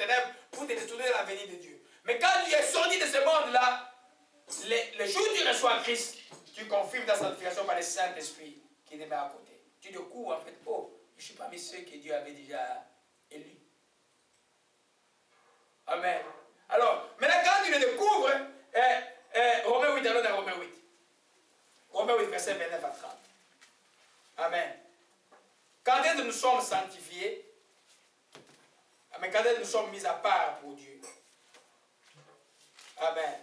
ténèbres pour te détourner de la venue de Dieu. Mais quand tu es sorti de ce monde-là, le jour où tu reçois Christ, tu confirmes ta sanctification par le Saint-Esprit qui te met à côté. Tu découvres en fait, oh, je ne suis pas parmi ceux que Dieu avait déjà élus. Amen. Alors, maintenant quand tu le découvres, Romains 8, allons dans Romains 8. Romains 8, verset 29 à 30. Amen. Quand est-ce que nous sommes sanctifiés? Amen. Quand est-ce que nous sommes mis à part pour Dieu? Amen.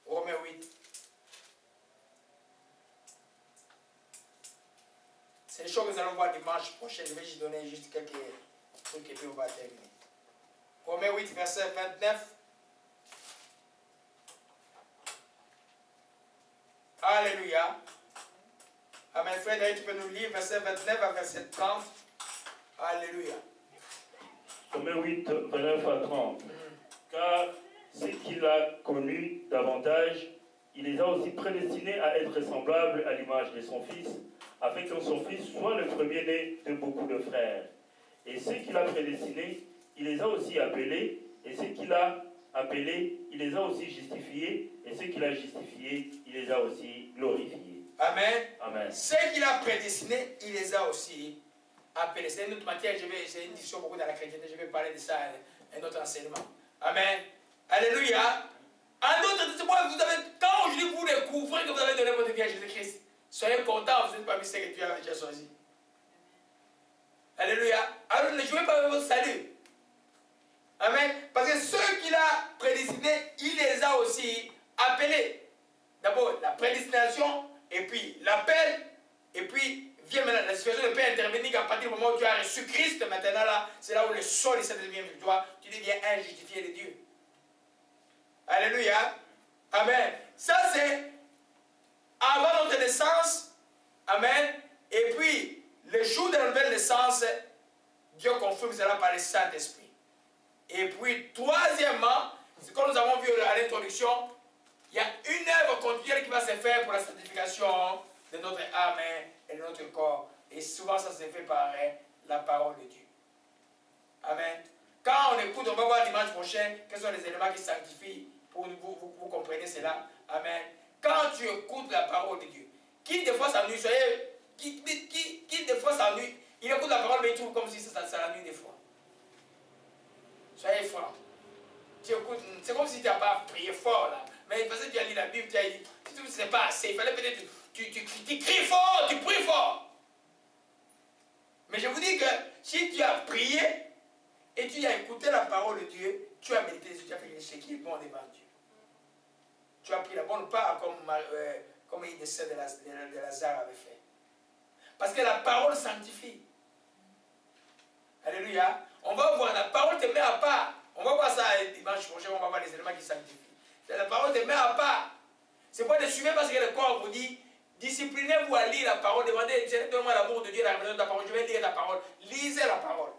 Romains 8. C'est les choses que nous allons voir dimanche prochain. Je vais juste donner quelques trucs et puis on va terminer. Romains 8, verset 29. Alléluia. Amen. Frère, tu peux nous lire verset 29 à verset 30. Alléluia. Romains 8, 29 à 30. Car ce qu'il a connu davantage, il les a aussi prédestinés à être semblables à l'image de son Fils, afin que son Fils soit le premier-né de beaucoup de frères. Et ceux qu'il a prédestinés, il les a aussi appelés, et ceux qu'il a appelés, il les a aussi justifiés, et ceux qu'il a justifiés, il les a aussi glorifiés. Amen. Amen. Ceux qu'il a prédestinés, il les a aussi appelés. C'est une autre matière, c'est une discussion beaucoup dans la chrétienté, je vais parler de ça, un autre enseignement. Amen. Alléluia. En d'autres termes, quand aujourd'hui vous découvrez que vous avez donné votre vie à Jésus-Christ, soyez contents, vous n'êtes pas mis ce que Dieu avait déjà choisi. Alléluia. Alors ne jouez pas avec votre salut. Amen. Parce que ceux qu'il a prédestinés, il les a aussi appelés. D'abord, la prédestination, et puis l'appel, et puis vient maintenant la situation ne peut intervenir qu'à partir du moment où tu as reçu Christ. Maintenant là, c'est là où le sol et ça devient victoire. Tu deviens un justifié de Dieu. Alléluia. Amen. Ça c'est avant notre naissance. Amen. Et puis, le jour de la nouvelle naissance, Dieu confirme cela par le Saint-Esprit. Et puis, troisièmement, comme nous avons vu à l'introduction, il y a une œuvre continuelle qui va se faire pour la sanctification de notre âme et de notre corps. Et souvent, ça se fait par la parole de Dieu. Amen. Quand on écoute, on va voir dimanche prochain quels sont les éléments qui sanctifient pour vous comprenez cela. Amen. Quand tu écoutes la parole de Dieu, qui des fois s'ennuie, qui des fois s'ennuie, il écoute la parole mais il trouve comme si ça l'ennuie des fois. Soyez francs. Tu écoutes, c'est comme si tu n'as pas prié fort là. Mais parce que tu as lu la Bible, tu as dit, tu trouves que ce n'est pas assez. Il fallait peut-être, tu cries fort, tu pries fort. Mais je vous dis que si tu as prié et tu as écouté la parole de Dieu, tu as médité, tu as fait ce qui est bon devant Dieu. Tu as pris la bonne part comme il décède de Lazare avait fait. Parce que la parole sanctifie. Alléluia. On va voir, la parole te met à part. On va voir ça dimanche prochain, on va voir les éléments qui sanctifient. La parole te met à part. C'est pas de suivre parce que le corps vous dit, disciplinez-vous à lire la parole, demandez, donne-moi l'amour de Dieu, la révélation de ta parole, je vais lire la parole. Lisez la parole.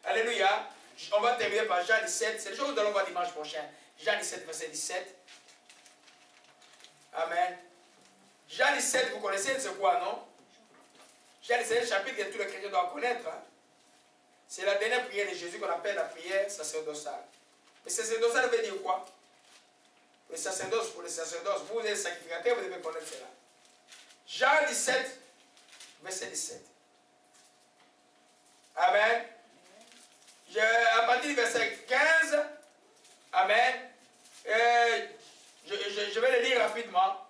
Alléluia. On va terminer par Jean 17, c'est le jour que nous allons voir dimanche prochain. Jean 17, verset 17. Amen. Jean 17, vous connaissez c'est quoi, non? Jean 17, chapitre que tous les chrétiens doivent connaître. Hein? C'est la dernière prière de Jésus qu'on appelle la prière sacerdotale. Mais sacerdotale veut dire quoi? Le sacerdoce, pour les sacerdoces, vous êtes sacrificateur, vous devez connaître cela. Jean 17, verset 17. Amen. À partir du verset 15, Amen. Je vais le lire rapidement.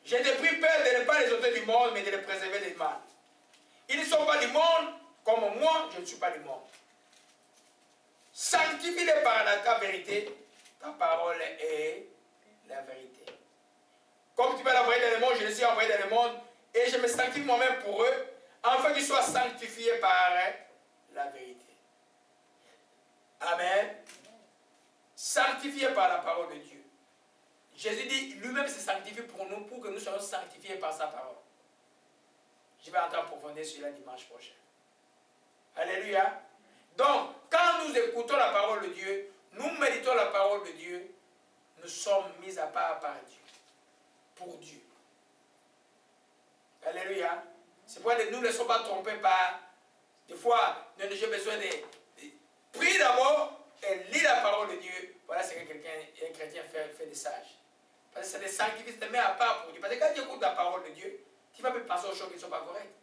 Je t'ai pris peur de ne pas les ôter du monde, mais de les préserver du mal. Ils ne sont pas du monde, comme moi, je ne suis pas du monde. Sanctifie-les par ta vérité, ta parole est la vérité. Comme tu m'as envoyé dans le monde, je les ai envoyés dans le monde, et je me sanctifie moi-même pour eux, afin qu'ils soient sanctifiés par la vérité. Amen. Sanctifiés par la parole de Dieu. Jésus dit, lui-même s'est sanctifié pour nous, pour que nous soyons sanctifiés par sa parole. Je vais entrer en profondeur sur la dimanche prochain. Alléluia. Donc, quand nous écoutons la parole de Dieu, nous méditons la parole de Dieu, nous sommes mis à part par Dieu. Pour Dieu. Alléluia. C'est pourquoi nous ne sommes pas trompés par, des fois, j'ai besoin de d'abord et lis la parole de Dieu. Voilà ce que un chrétien fait des sages. Parce que c'est des sacrifices de main à part pour Dieu. Parce que quand tu écoutes la parole de Dieu, tu ne vas pas penser aux choses qui ne sont pas correctes.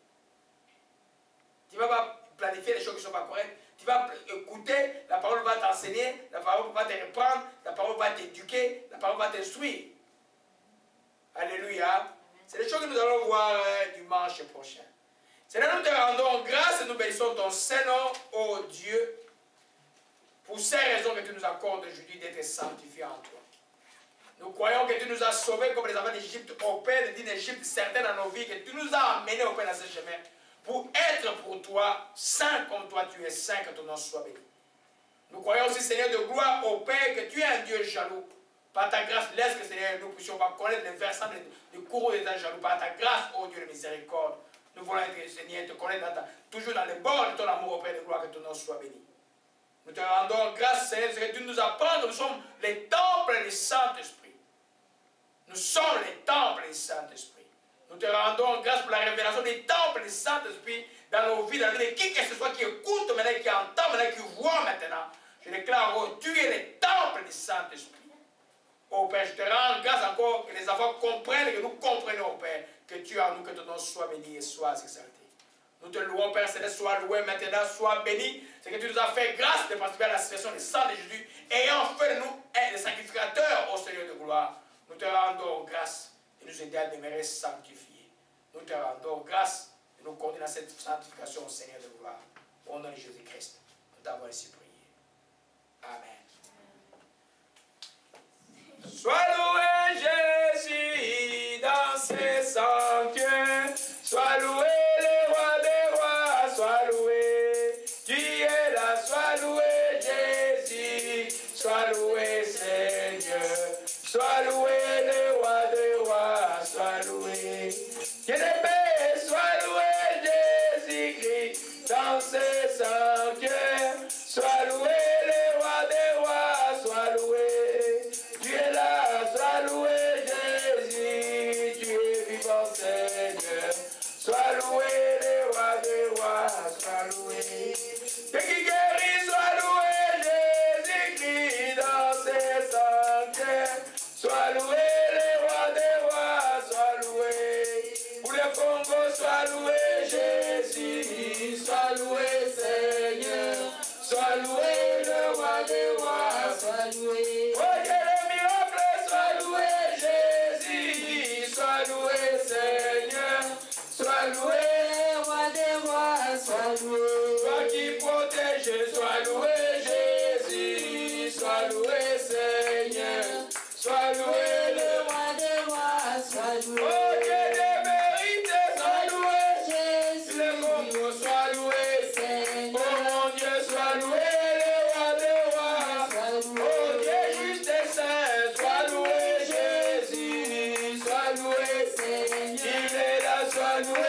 Tu ne vas pas planifier les choses qui ne sont pas correctes. Tu vas écouter, la parole va t'enseigner, la parole va te reprendre, la parole va t'éduquer, la parole va t'instruire. Alléluia. C'est les choses que nous allons voir dimanche prochain. Seigneur, nous te rendons grâce et nous bénissons ton Saint-Nom, ô Dieu, pour ces raisons que tu nous accordes aujourd'hui d'être sanctifiés en toi. Nous croyons que tu nous as sauvés comme les enfants d'Égypte au Père d'une Égypte certaine dans nos vies, que tu nous as amenés au Père dans ce chemin pour être pour toi saint comme toi tu es saint, que ton nom soit béni. Nous croyons aussi, Seigneur de gloire, au Père, que tu es un Dieu jaloux. Par ta grâce, laisse que, Seigneur, nous puissions pas connaître les versants du courroux des anges jaloux. Par ta grâce, ô Dieu de miséricorde, nous voulons être, Seigneur, te connaître toujours dans les bords de ton amour au Père de gloire, que ton nom soit béni. Nous te rendons grâce, Seigneur, parce que tu nous apprends que nous sommes les temples du Saint-Esprit. Nous sommes les temples du Saint-Esprit. Nous te rendons grâce pour la révélation des temples du Saint-Esprit dans nos vies, dans les qui que ce soit qui écoute maintenant, qui entend maintenant, qui voit maintenant. Je déclare, oh, tu es les temples du Saint-Esprit. Oh Père, je te rends grâce encore que les enfants comprennent, que nous comprenions, oh Père, que tu es en nous, que ton nom soit béni et soit exalté. Nous te louons, Père Céleste, sois loué maintenant, sois béni. C'est que tu nous as fait grâce de participer à la situation du sang de Jésus, ayant fait de nous des sacrificateurs au Seigneur de gloire. Nous te rendons grâce de nous aider à demeurer sanctifiés. Nous te rendons grâce de nous conduire dans cette sanctification au Seigneur de gloire. Au nom de Jésus-Christ, nous t'avons ainsi prié. Amen. Sois loué Jésus dans ses sanctuaires, sois loué le roi des rois, sois loué, tu es là, sois loué Jésus, sois loué Seigneur, sois loué le roi des rois, sois loué, Dieu de paix, sois loué Jésus-Christ dans ses sanctuaires, sois loué le roi des rois, sois loué. Tu es là, sois loué Jésus, tu es vivant Seigneur, sois loué le roi des rois, sois loué. Dieu qui guérit, sois loué Jésus-Christ dans ses sanctuaires, sois loué le roi des rois, sois loué. Pour le Congo, sois loué Jésus, sois loué Seigneur, sois loué le roi des rois, sois loué. Oh Dieu le miracle, sois loué Jésus, sois loué Seigneur, sois loué le roi des rois, sois loué. Toi qui protèges, sois loué Jésus, sois loué Seigneur, sois loué le roi des rois, sois loué. Oh Dieu de vérité, sois loué Jésus, le Congo, sois loué Seigneur, oh mon Dieu, sois loué le roi des rois, sois loué. Oh Dieu juste et saint, sois loué Jésus, sois loué Seigneur, il est là, sois loué.